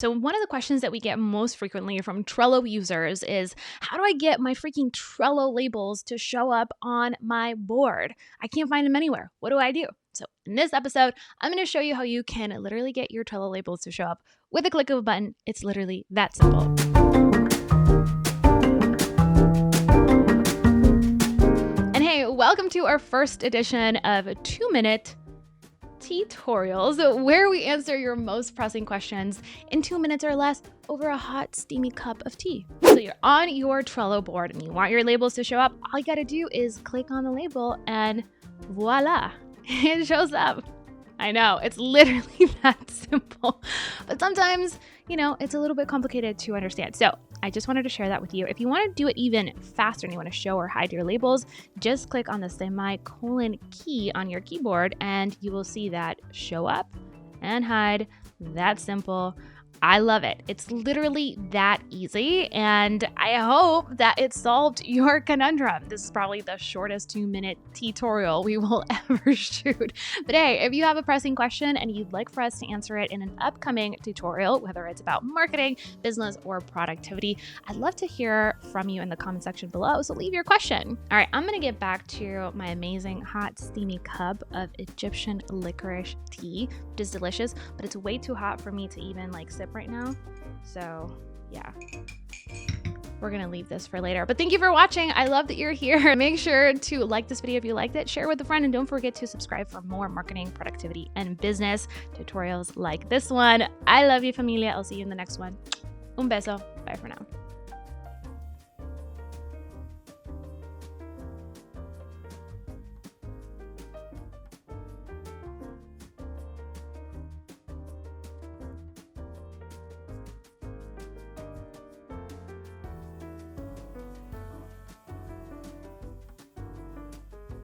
So one of the questions that we get most frequently from Trello users is, how do I get my freaking Trello labels to show up on my board? I can't find them anywhere. What do I do? So in this episode, I'm going to show you how you can literally get your Trello labels to show up with a click of a button. It's literally that simple. And hey, welcome to our first edition of 2-minute Teatorials, where we answer your most pressing questions in 2 minutes or less over a hot, steamy cup of tea. So you're on your Trello board and you want your labels to show up. All you got to do is click on the label and voila, it shows up. I know, it's literally that simple. But sometimes, it's a little bit complicated to understand. So I just wanted to share that with you. If you want to do it even faster and you want to show or hide your labels, just click on the semicolon key on your keyboard and you will see that show up and hide. That simple. I love it. It's literally that easy, and I hope that it solved your conundrum. This is probably the shortest 2-minute tutorial we will ever shoot. But hey, if you have a pressing question and you'd like for us to answer it in an upcoming tutorial, whether it's about marketing, business, or productivity, I'd love to hear from you in the comment section below. So leave your question. All right, I'm going to get back to my amazing hot, steamy cup of Egyptian licorice tea, which is delicious, but it's way too hot for me to even sip right now. So yeah, we're gonna leave this for later, but thank you for watching. I love that you're here. Make sure to like this video if you liked it, share with a friend, and don't forget to subscribe for more marketing, productivity, and business tutorials like this one. I love you, familia. I'll see you in the next one. Un beso. Bye for now.